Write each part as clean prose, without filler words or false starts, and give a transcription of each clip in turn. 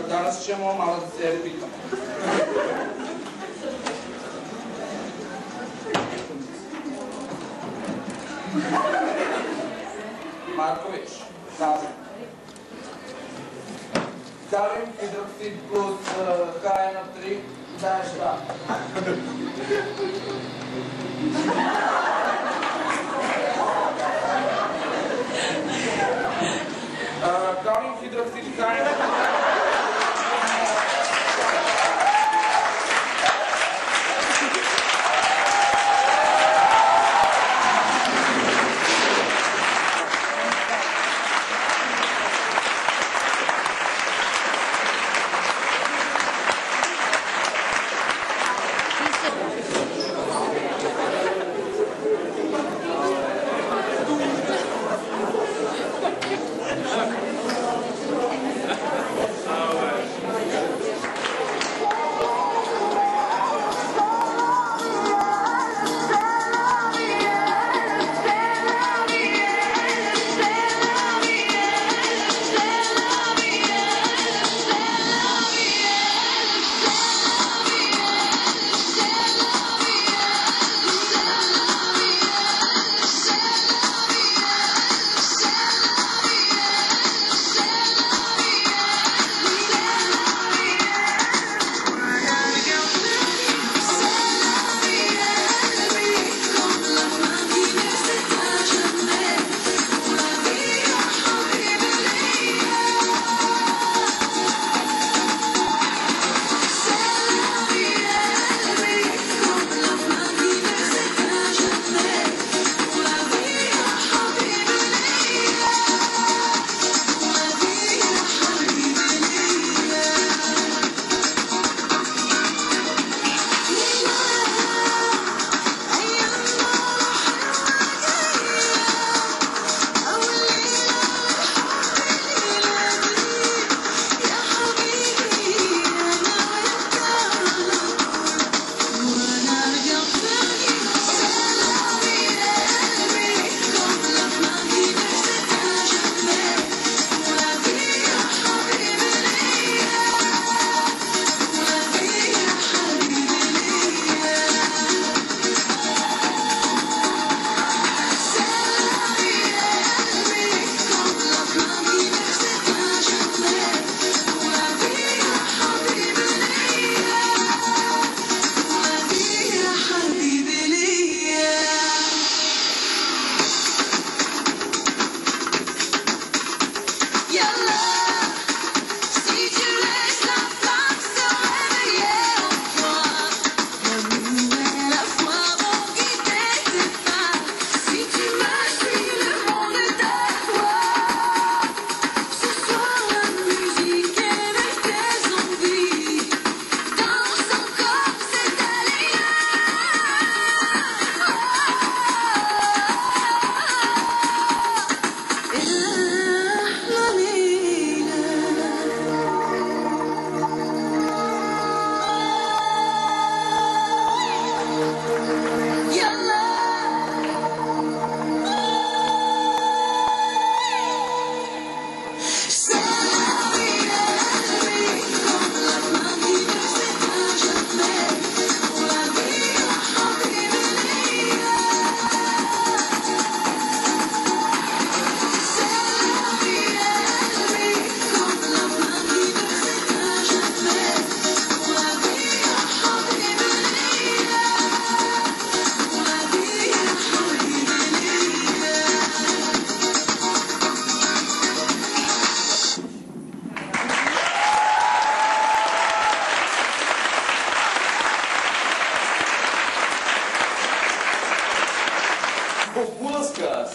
Danas ćemo malo da se pitamo. Marković, kaži. Kalim hidroksid plus HNO3 daje šta? Kalim hidroksid HNO3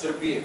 Srbije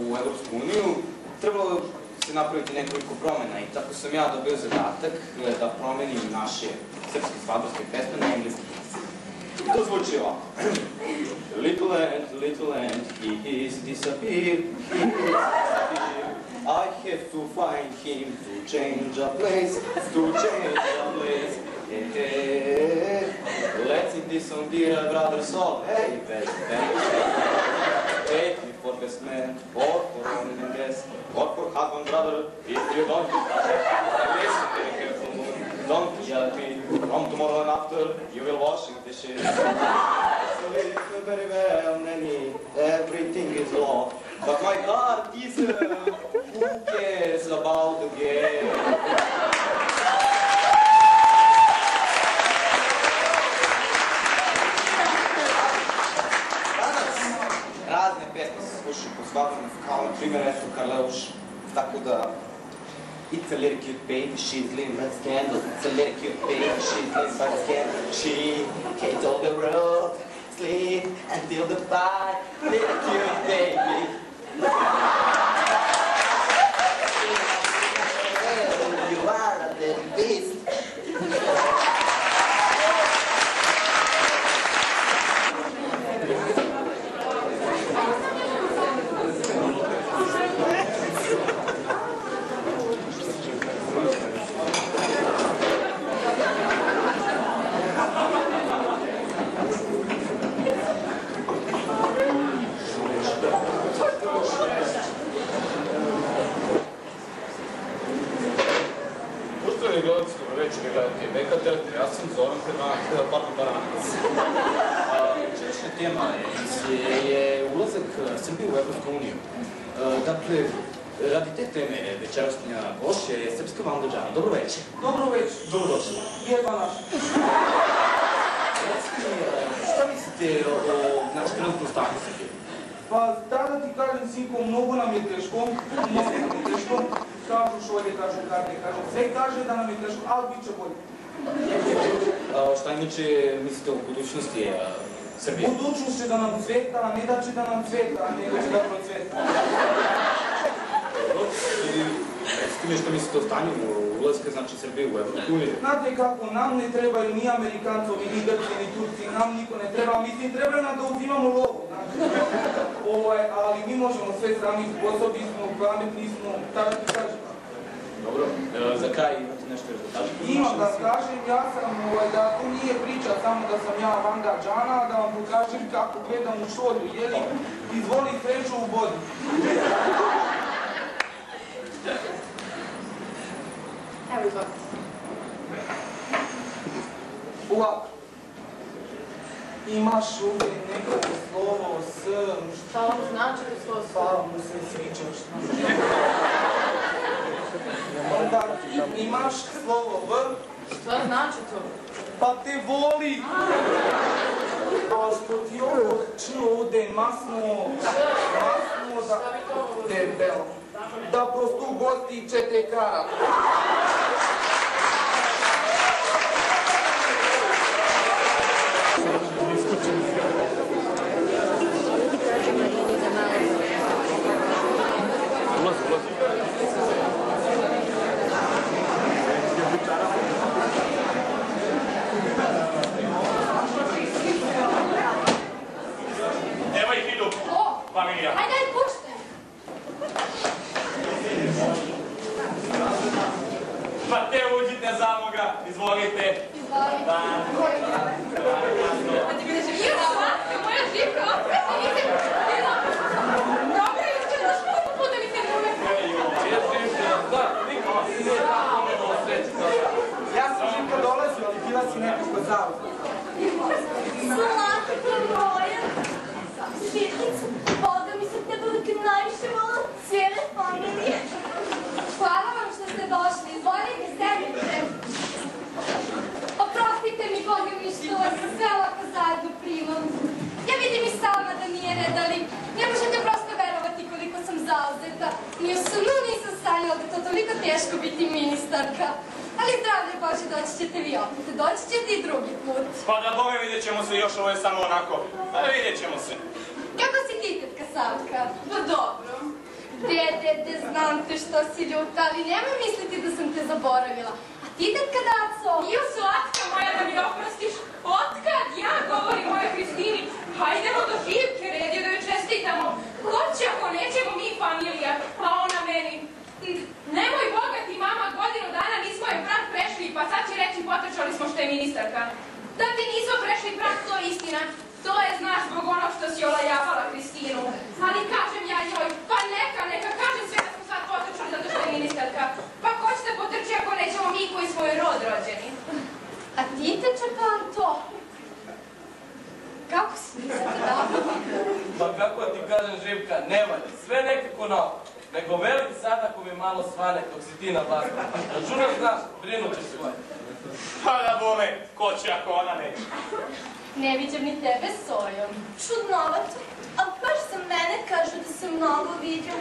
u Evropsku uniju, trebalo se napraviti nekoliko promjena i tako sam ja dobio zadatak da promenim naše srpske svadorske pesme na engleski. To zvuči ovako. Little ant, he is disappeared, I have to find him to change a place, Let's sing this song, dear brother Saul. Hey, best man. Take me for best man, or for woman and guest, or for husband, brother, if you don't listen very careful. Don't yell at me. From tomorrow and after, you will washing the dishes. So listen very well, Nanny. Everything is law. But my heart is who cares about the game? Razne pesme se slušaju po svadbama, kao na primjer Esu Karleuš, tako da It's a little cute baby, she's living by the scandal. It's a little cute baby, she's living by the scandal. She can't hold the road, sleep until the fight. Little cute baby. You are a little beast. Ja sam Zoran Baranac. Češnja tema je ulazak Srbije u Evropsku uniju. Dakle, radi te teme večerasnja gošća je srpska Vanda Džana. Dobro večer. Dobro večer. Dobrodošli. Jeba naša. Šta mislite o trenutnom stanju Srbije? Pa da ti kažem, sinko, mnogo nam je teško. Kažu šolje, kažu karte, kažu sve kaže da nam je teško, ali bit će bolje. Šta inače mislite o budućnosti Srbije? Budućnost će da nam cveta, a ne da će da nam cveta, a nego će da procveta. Recite mi što mislite o stanju ulaska, znači Srbije u Evropsku uniju? Znate kako, nam ne trebaju ni Amerikancovi, ni Grci, ni Turci, nam niko ne treba. Mislim, trebaju nam da uzimamo lovu, ali mi možemo sve sami, sposobni smo, pametni smo, tako ti kažem. Dobro, za kraj imate nešto još da kažete? Imam da kažem, ja sam, da to nije priča samo da sam ja Vanda Džana, da vam pokažem kako gledam u šolju, jeli, izvoli sreću u vodi. Evo izvoli. Ovako. Imaš uvijek neko slovo S, Šta vam znači to slovo S? pa mu se sviđaš. Onda imaš slovo V. Šta znači to? Pa te voli! A što ti ovo č ovde masno da... Debelo. Da prosto ugosti 4 kara. Evo ih idu, familija. Hajde, puštaj! Pa te uđite zamoga, izvolite. Izvoli. Da. Pa ti vidiš Ivana, moja živka, nisam bila. Dobro, juče daš koliko puta mi se nume. Ja sam Živka dolazio, ali bila si nekako zauzna. Slatko moja, Živkicu, Boga mi sam tebe uvijek najviše vola cijele familije. Hvala vam što ste došli, izvolite, sedite. Oprostite mi, Boga mi, što vas sve ovako zajedno primam. Ja vidim i sama da nije red, ali ne možete prosto verovati koliko sam zauzeta. Ni u snu nisam sanjala da je to toliko teško biti ministarka. Ali zdravlje Bože, doći ćete vi opet, doći ćete i drugi put. Pa da Boga vidjet ćemo se, još ovo je samo onako. Pa vidjet ćemo se. Kako si ti, tetka Savka? Pa dobro. Dede, znam te što si ljuta, ali nemoj misliti da sam te zaboravila. A ti, tetka Daco? Ju, slatka moja rođeni. A ti, Tečakanto? Kako si, nisam te dao? Pa kako ti kažem, Živka, ne valja, sve nekako naoko. Nego veli sad ako mi malo svane dok si ti na vlasti. Računaš, znaš, brinut ćeš svoje. Pa da bome, ko će ako ona neće. Ne viđem ni tebe s Ojom. Čudnovato, a baš za mene kažu da sam mnogo vidio.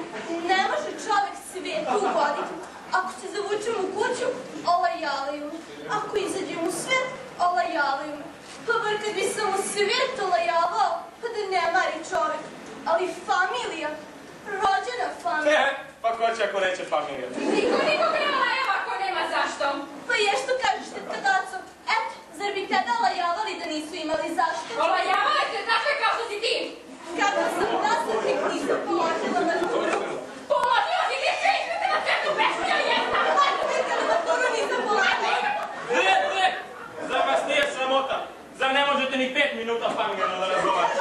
Ne može čovek svijetu ugoditi. Ako se zavučem u kuću, olajavaju me. Ako izađem u svijet, olajavaju me. Pa bar kad bi sam u svijet olajavao, pa da ne mari čovek. Ali familija, rođena familija. Pa ko će ako neće familija? Niko ne olajava ako nema zašto. Pa je što kažeš te tadaco? Eto, zar bi tebe olajavali da nisu imali zašto? Olajavali te takve kao što si ti! Kako sam nastavnik nisam položila maturu. Položila si ti sve ispite na svetu besmija jedna! Nikada maturu nisam položila. Zar vas nije sramota? Zar ne možete ni 5 minuta familijalno da razgovarate?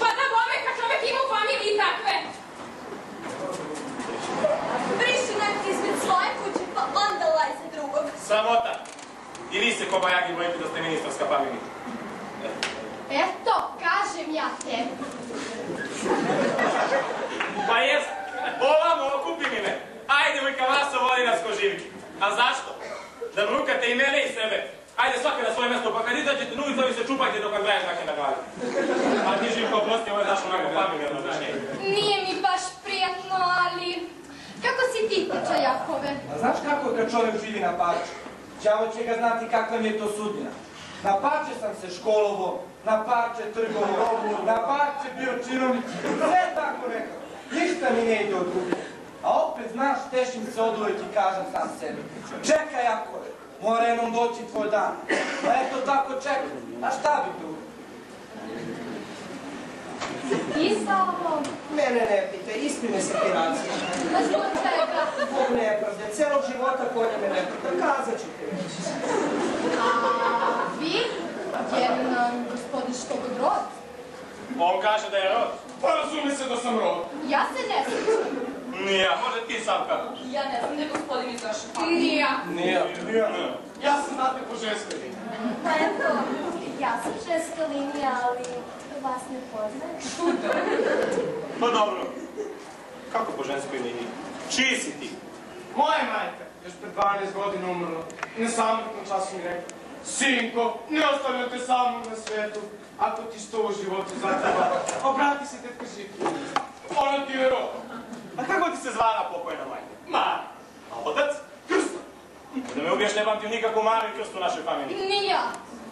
Pa da bome kad čovek ima u familiji takve! Briši najprej izmed svoje kuće, pa onda laj za drugog. Sramota! I vi se kobajagi bojite da ste ministarska familija. Eto, kažem ja tebi. Pa jest, ovamo okupi mi me. Ajde moj kavaso voli nas ko živi. A zašto? Da brukate i mene i sebe. Ajde svaka na svoje mjesto, pa kad izađete nulicu, vi se čupajte dok vam graje znake na glavi. A ti Živko, oprosti, ovo je naš onako familijarno objašnjenje. Nije mi baš prijatno, ali... Kako si ti, Teča Jakove? A znaš kako je kad čovjek živi na Paču? Đavo će ga znati kakva mi je to sudbina. Na Pače sam se školovo, na Pače trgovo, na Pače bio činovnik, sve tako nekako. Ništa mi ne ide od ruke. A opet, znaš, tešim se od uvijek i kažem sam sebi. Čekaj, Jakove, mora jednom doći tvoj dan. Pa eto tako čekaj, a šta bi tu? Ti, Savo? Mene ne pite, ispine se piracija. A zbog čega? Zbog nepravde, celog života kolja me ne pita, kazat ću ti već. A vi? Jer nam gospodin Štogod rod? On kaže da je rod. Pa razumi se da sam rod. Ja se ne sjećam. Nije, može ti sam kako. Ja ne znam da je gospodin izašao. Nije ja. Nije. Ja sam znate po ženskoj liniji. Pa eto, ja sam ženska linija, ali vas ne poznajem. Pa dobro. Kako po ženskoj liniji? Čiji si ti? Moja majka, još pred 12 godina umrla. I na samrtnom času mi rekla: Sinko, ne ostavljam te samog na svetu. Ako ti što u životu zatreba, obrati se tetka Živki. Ona ti je rod. A kako ti se zvala pokojna majka? Mara. A otac? Krsto. Da me ubiješ, ne pamtim nikakvu Maru i Krstu u našoj familiji. Ni ja.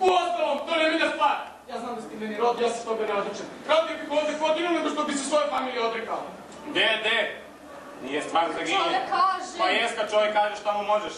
Uostalom, to ne vidio stvar. Ja znam da si ti meni rod, ja se toga ne odličem. Rodio bih ovdje kvotinu nego što bi se svoje familije odrekao. De? Nije stvar za ginje. Čovjek kaže. Pa jes kad čovjek kaže šta mu možeš.